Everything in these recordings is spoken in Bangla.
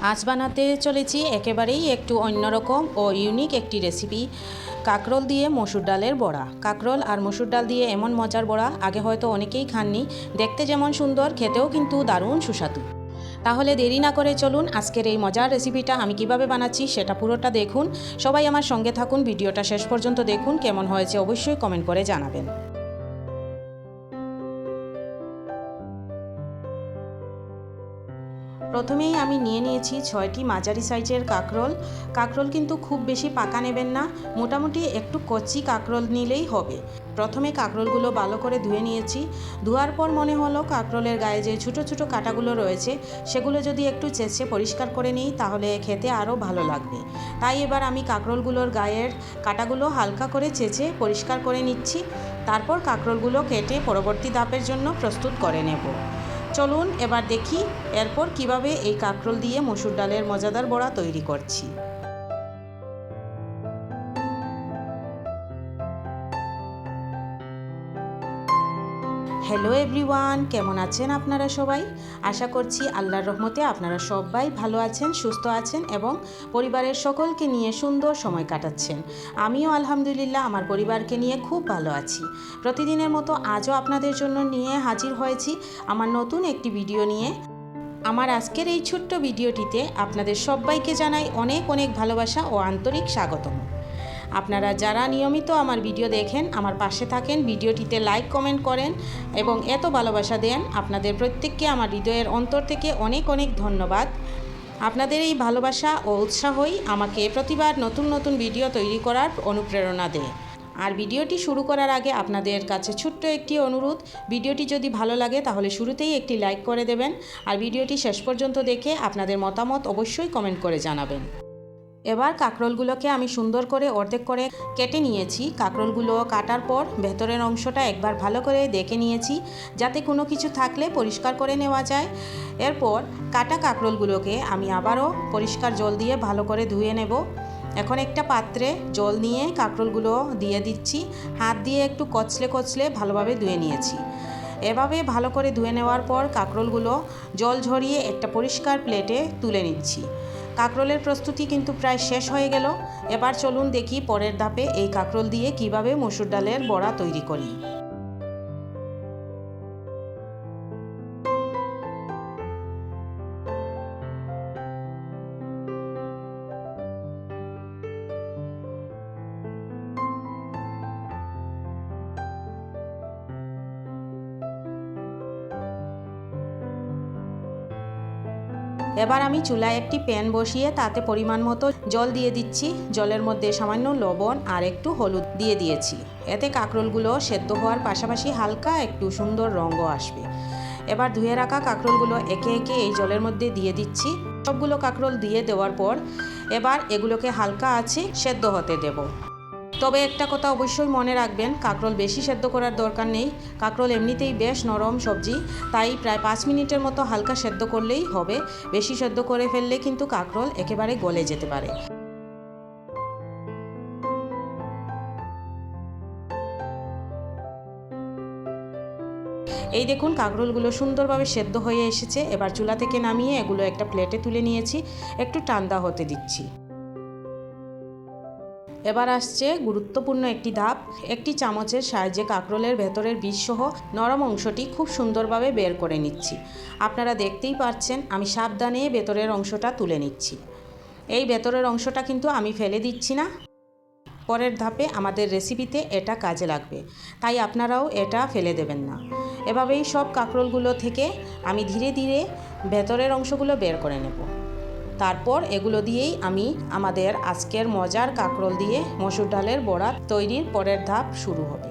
আজ বানাতে চলেছি একেবারেই একটু অন্যরকম ও ইউনিক একটি রেসিপি, কাঁকরোল দিয়ে মসুর ডালের বড়া। কাঁকরোল আর মসুর ডাল দিয়ে এমন মজার বড়া আগে হয়তো অনেকেই খাননি। দেখতে যেমন সুন্দর, খেতেও কিন্তু দারুণ সুস্বাদু। তাহলে দেরি না করে চলুন আজকের এই মজার রেসিপিটা আমি কিভাবে বানাচ্ছি সেটা পুরোটা দেখুন। সবাই আমার সঙ্গে থাকুন, ভিডিওটা শেষ পর্যন্ত দেখুন। কেমন হয়েছে অবশ্যই কমেন্ট করে জানাবেন। প্রথমেই আমি নিয়ে নিয়েছি 6টি মাঝারি সাইজের কাঁকরোল। কাঁকরোল কিন্তু খুব বেশি পাকা নেবেন না, মোটামুটি একটু কচি কাঁকরোল নিলেই হবে। প্রথমে কাঁকরোলগুলো ভালো করে ধুয়ে নিয়েছি। ধোয়ার পর মনে হলো কাঁকরোলের গায়ে যে ছোটো ছোটো কাঁটাগুলো রয়েছে সেগুলো যদি একটু চেঁচে পরিষ্কার করে নিই তাহলে খেতে আরও ভালো লাগবে। তাই এবার আমি কাঁকরোলগুলোর গায়ের কাঁটাগুলো হালকা করে চেঁচে পরিষ্কার করে নিচ্ছি। তারপর কাঁকরোলগুলো কেটে পরবর্তী ধাপের জন্য প্রস্তুত করে নেব। চলুন এবার দেখি এরপর কিভাবে এই কাঁকরোল দিয়ে মসুর ডালের মজাদার বড়া তৈরি করছি। হ্যালো এভরিওয়ান, কেমন আছেন আপনারা সবাই? আশা করছি আল্লাহর রহমতে আপনারা সবাই ভালো আছেন, সুস্থ আছেন এবং পরিবারের সকলকে নিয়ে সুন্দর সময় কাটাচ্ছেন। আমিও আলহামদুলিল্লাহ আমার পরিবারকে নিয়ে খুব ভালো আছি। প্রতিদিনের মতো আজও আপনাদের জন্য নিয়ে হাজির হয়েছি আমার নতুন একটি ভিডিও নিয়ে। আমার আজকের এই ছোট্ট ভিডিওটিতে আপনাদের সবাইকে জানাই অনেক অনেক ভালোবাসা ও আন্তরিক স্বাগতম। আপনারা যারা নিয়মিত আমার ভিডিও দেখেন, আমার পাশে থাকেন, ভিডিওটিতে লাইক কমেন্ট করেন এবং এত ভালোবাসা দেন, আপনাদের প্রত্যেককে আমার হৃদয়ের অন্তর থেকে অনেক অনেক ধন্যবাদ। আপনাদের এই ভালোবাসা ও উৎসাহই আমাকে প্রতিবার নতুন নতুন ভিডিও তৈরি করার অনুপ্রেরণা দেয়। আর ভিডিওটি শুরু করার আগে আপনাদের কাছে ছোট্ট একটি অনুরোধ, ভিডিওটি যদি ভালো লাগে তাহলে শুরুতেই একটি লাইক করে দেবেন আর ভিডিওটি শেষ পর্যন্ত দেখে আপনাদের মতামত অবশ্যই কমেন্ট করে জানাবেন। এবার কাঁকরোলগুলোকে আমি সুন্দর করে অর্ধেক করে কেটে নিয়েছি। কাঁকরোলগুলো কাটার পর ভেতরের অংশটা একবার ভালো করে দেখে নিয়েছি যাতে কোনো কিছু থাকলে পরিষ্কার করে নেওয়া যায়। এরপর কাটা কাঁকরোলগুলোকে আমি আবারও পরিষ্কার জল দিয়ে ভালো করে ধুয়ে নেব। এখন একটা পাত্রে জল নিয়ে কাঁকরোলগুলো দিয়ে দিচ্ছি। হাত দিয়ে একটু কচলে কচলে ভালোভাবে ধুয়ে নিয়েছি। এভাবে ভালো করে ধুয়ে নেওয়ার পর কাঁকরোলগুলো জল ঝরিয়ে একটা পরিষ্কার প্লেটে তুলে নিচ্ছি। কাঁকরোলের প্রস্তুতি কিন্তু প্রায় শেষ হয়ে গেল। এবার চলুন দেখি পরের ধাপে এই কাঁকরোল দিয়ে কিভাবে মসুর ডালের বড়া তৈরি করি। এবার আমি চুলায় একটি প্যান বসিয়ে তাতে পরিমাণ মতো জল দিয়ে দিচ্ছি। জলের মধ্যে সামান্য লবণ আর একটু হলুদ দিয়ে দিয়েছি। এতে কাঁকরোলগুলো সেদ্ধ হওয়ার পাশাপাশি হালকা একটু সুন্দর রঙও আসবে। এবার ধুয়ে রাখা কাঁকরোলগুলো একে একে এই জলের মধ্যে দিয়ে দিচ্ছি। সবগুলো কাঁকরোল দিয়ে দেওয়ার পর এবার এগুলোকে হালকা আঁচে সেদ্ধ হতে দেব। তবে একটা কথা অবশ্যই মনে রাখবেন, কাঁকরোল বেশি সেদ্ধ করার দরকার নেই। কাঁকরোল এমনিতেই বেশ নরম সবজি, তাই প্রায় 5 মিনিটের মতো হালকা সেদ্ধ করলেই হবে। বেশি সেদ্ধ করে ফেললে কিন্তু কাঁকরোল একেবারে গলে যেতে পারে। এই দেখুন কাঁকরোলগুলো সুন্দরভাবে সেদ্ধ হয়ে এসেছে। এবার চুলা থেকে নামিয়ে এগুলো একটা প্লেটে তুলে নিয়েছি, একটু ঠান্ডা হতে দিচ্ছি। এবার আসছে গুরুত্বপূর্ণ একটি ধাপ। একটি চামচের সাহায্যে কাঁকরোলের ভেতরের বীজসহ নরম অংশটি খুব সুন্দরভাবে বের করে নিচ্ছি। আপনারা দেখতেই পাচ্ছেন আমি সাবধানে ভেতরের অংশটা তুলে নিচ্ছি। এই ভেতরের অংশটা কিন্তু আমি ফেলে দিচ্ছি না। পরের ধাপে আমাদের রেসিপিতে এটা কাজে লাগবে, তাই আপনারাও এটা ফেলে দেবেন না। এভাবেই সব কাঁকরোলগুলো থেকে আমি ধীরে ধীরে ভেতরের অংশগুলো বের করে নেব। তারপর এগুলো দিয়েই আমি আমাদের আজকের মজার কাঁকরোল দিয়ে মসুর ডালের বড়া তৈরির পরের ধাপ শুরু হবে।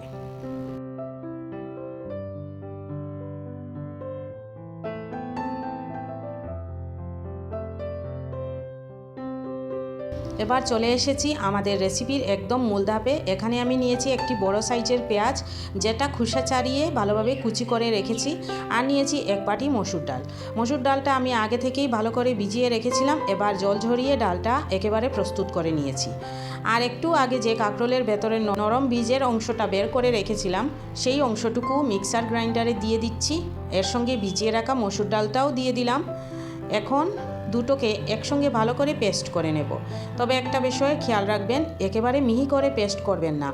এবার চলে এসেছি আমাদের রেসিপির একদম মূল ধাপে। এখানে আমি নিয়েছি একটি বড় সাইজের পেঁয়াজ, যেটা খোসা ছাড়িয়ে ভালোভাবে কুচি করে রেখেছি, আর নিয়েছি এক বাটি মসুর ডাল। মসুর ডালটা আমি আগে থেকেই ভালো করে ভিজিয়ে রেখেছিলাম। এবার জল ঝরিয়ে ডালটা একেবারে প্রস্তুত করে নিয়েছি। আর একটু আগে যে কাঁকরোলের ভেতরে নরম বীজের অংশটা বের করে রেখেছিলাম সেই অংশটুকু মিক্সার গ্রাইন্ডারে দিয়ে দিচ্ছি। এর সঙ্গে ভিজিয়ে রাখা মসুর ডালটাও দিয়ে দিলাম। এখন দুটোকে একসঙ্গে ভালো করে পেস্ট করে নেব। তবে একটা বিষয়ে খেয়াল রাখবেন, একেবারে মিহি করে পেস্ট করবেন না।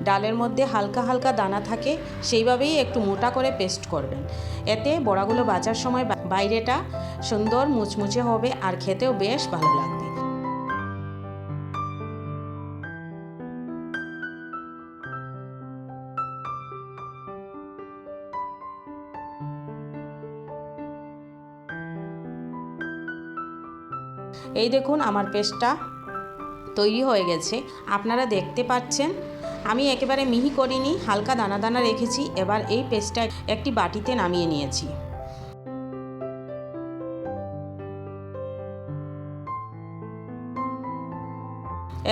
ডালের মধ্যে হালকা হালকা দানা থাকে, সেইভাবেই একটু মোটা করে পেস্ট করবেন। এতে বড়াগুলো ভাজার সময় বাইরেটা সুন্দর মুচমুচে হবে আর খেতেও বেশ ভালো লাগবে। এই দেখুন আমার পেস্টটা তৈরি হয়ে গেছে, আপনারা দেখতে পাচ্ছেন। আমি একেবারে মিহি করিনি, হালকা দানা দানা রেখেছি। এবার এই পেস্টটা একটি বাটিতে নামিয়ে নিয়েছি।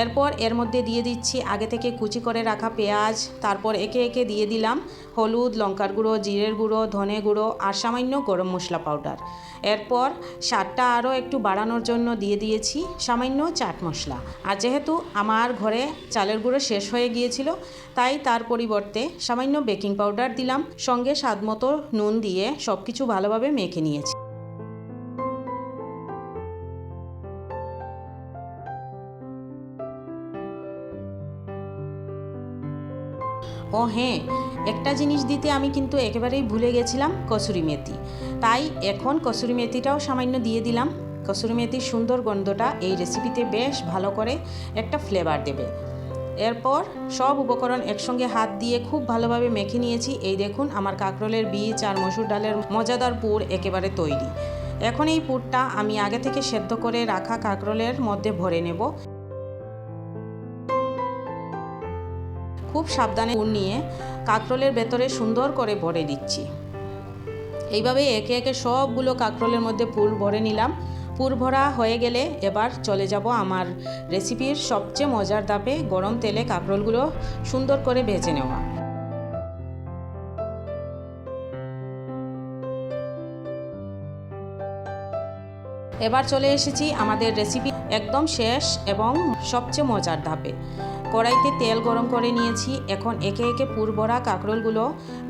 এরপর এর মধ্যে দিয়ে দিচ্ছি আগে থেকে কুচি করে রাখা পেঁয়াজ। তারপর একে একে দিয়ে দিলাম হলুদ, লঙ্কার গুঁড়ো, জিরের গুঁড়ো, ধনে গুঁড়ো আর সামান্য গরম মশলা পাউডার। এরপর স্বাদটা আরও একটু বাড়ানোর জন্য দিয়ে দিয়েছি সামান্য চাট মশলা। আর যেহেতু আমার ঘরে চালের গুঁড়ো শেষ হয়ে গিয়েছিল, তাই তার পরিবর্তে সামান্য বেকিং পাউডার দিলাম। সঙ্গে স্বাদমতো নুন দিয়ে সব কিছু ভালোভাবে মেখে নিয়েছি। ও হ্যাঁ, একটা জিনিস দিতে আমি কিন্তু একেবারেই ভুলে গেছিলাম, কসুরি মেথি। তাই এখন কসুরি মেথিটাও সামান্য দিয়ে দিলাম। কসুরি মেথির সুন্দর গন্ধটা এই রেসিপিতে বেশ ভালো করে একটা ফ্লেভার দেবে। এরপর সব উপকরণ একসঙ্গে হাত দিয়ে খুব ভালোভাবে মেখে নিয়েছি। এই দেখুন আমার কাঁকরোলের বীজ আর মসুর ডালের মজাদার পুর একেবারে তৈরি। এখন এই পুরটা আমি আগে থেকে সেদ্ধ করে রাখা কাঁকরোলের মধ্যে ভরে নেব। খুব সাবধানে পুর নিয়ে কাঁকরোলের ভেতরে সুন্দর করে ভরে দিচ্ছি। এইভাবে একে একে সবগুলো কাঁকরোলের মধ্যে পুর ভরে নিলাম। পুর ভরা হয়ে গেলে এবার চলে যাব আমার রেসিপির সবচেয়ে মজার ধাপে, গরম তেলে কাঁকরোলগুলো সুন্দর করে ভেজে নেওয়া। এবার চলে এসেছি আমাদের রেসিপি একদম শেষ এবং সবচেয়ে মজার ধাপে। কড়াইতে তেল গরম করে নিয়েছি। এখন একে একে পুর ভরা কাঁকরোলগুলো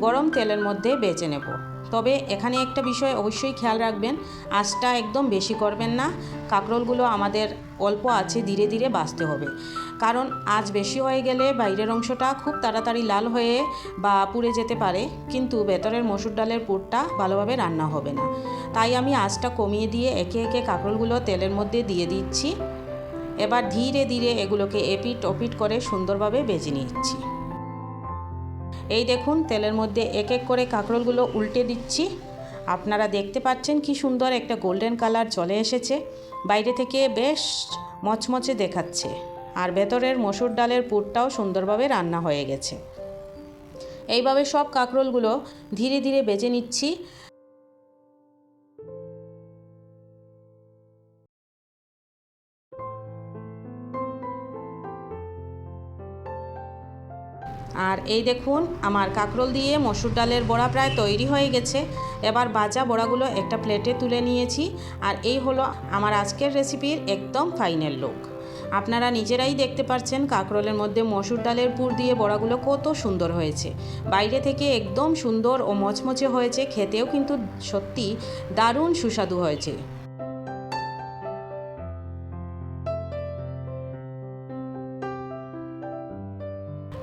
গরম তেলের মধ্যে ভেজে নেব। তবে এখানে একটা বিষয় অবশ্যই খেয়াল রাখবেন, আঁচটা একদম বেশি করবেন না। কাঁকরোলগুলো আমাদের অল্প আছে ধীরে ধীরে ভাজতে হবে, কারণ আঁচ বেশি হয়ে গেলে বাইরের অংশটা খুব তাড়াতাড়ি লাল হয়ে বা পুড়ে যেতে পারে, কিন্তু ভেতরের মসুর ডালের পুরটা ভালোভাবে রান্না হবে না। তাই আমি আঁচটা কমিয়ে দিয়ে একে একে কাঁকরোলগুলো তেলের মধ্যে দিয়ে দিচ্ছি। এবার ধীরে ধীরে এগুলোকে এপিট ওপিট করে সুন্দরভাবে ভেজে নিচ্ছি। এই দেখুন তেলের মধ্যে এক এক করে কাঁকরোলগুলো উল্টে দিচ্ছি। আপনারা দেখতে পাচ্ছেন কি সুন্দর একটা গোল্ডেন কালার চলে এসেছে। বাইরে থেকে বেশ মচমচে দেখাচ্ছে, আর ভেতরের মসুর ডালের পুরটাও সুন্দরভাবে রান্না হয়ে গেছে। এইভাবে সব কাঁকরোলগুলো ধীরে ধীরে ভেজে নিচ্ছি। আর এই দেখুন আমার কাঁকরোল দিয়ে মসুর ডালের বড়া প্রায় তৈরি হয়ে গেছে। এবার ভাজা বড়াগুলো একটা প্লেটে তুলে নিয়েছি। আর এই হলো আমার আজকের রেসিপির একদম ফাইনাল লুক। আপনারা নিজেরাই দেখতে পাচ্ছেন কাঁকরোলের মধ্যে মসুর ডালের পুর দিয়ে বড়াগুলো কত সুন্দর হয়েছে। বাইরে থেকে একদম সুন্দর ও মচমচে হয়েছে, খেতেও কিন্তু সত্যি দারুণ সুস্বাদু হয়েছে।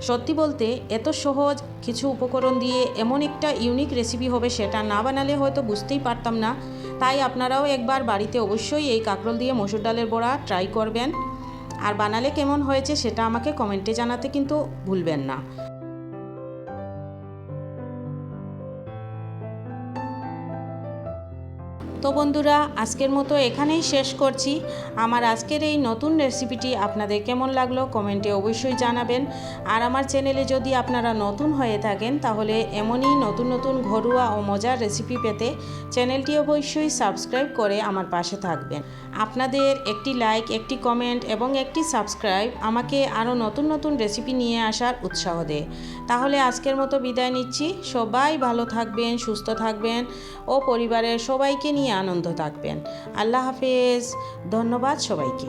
সত্যি বলতে এত সহজ কিছু উপকরণ দিয়ে এমন একটা ইউনিক রেসিপি হবে, সেটা না বানালে হয়তো বুঝতেই পারতাম না। তাই আপনারাও একবার বাড়িতে অবশ্যই এই কাঁকরোল দিয়ে মসুর ডালের বড়া ট্রাই করবেন, আর বানালে কেমন হয়েছে সেটা আমাকে কমেন্টে জানাতে কিন্তু ভুলবেন না। তো বন্ধুরা, আজকের মতো এখানেই শেষ করছি। আমার আজকের এই নতুন রেসিপিটি আপনাদের কেমন লাগলো কমেন্টে অবশ্যই জানাবেন। আর আমার চ্যানেলে যদি আপনারা নতুন হয়ে থাকেন, তাহলে এমনই নতুন নতুন ঘরোয়া ও মজার রেসিপি পেতে চ্যানেলটি অবশ্যই সাবস্ক্রাইব করে আমার পাশে থাকবেন। আপনাদের একটি লাইক, একটি কমেন্ট এবং একটি সাবস্ক্রাইব আমাকে আরও নতুন নতুন রেসিপি নিয়ে আসার উৎসাহ দেয়। তাহলে আজকের মতো বিদায় নিচ্ছি। সবাই ভালো থাকবেন, সুস্থ থাকবেন ও পরিবারের সবাইকে নিয়ে আনন্দ থাকবেন। আল্লাহ হাফেজ। ধন্যবাদ সবাইকে।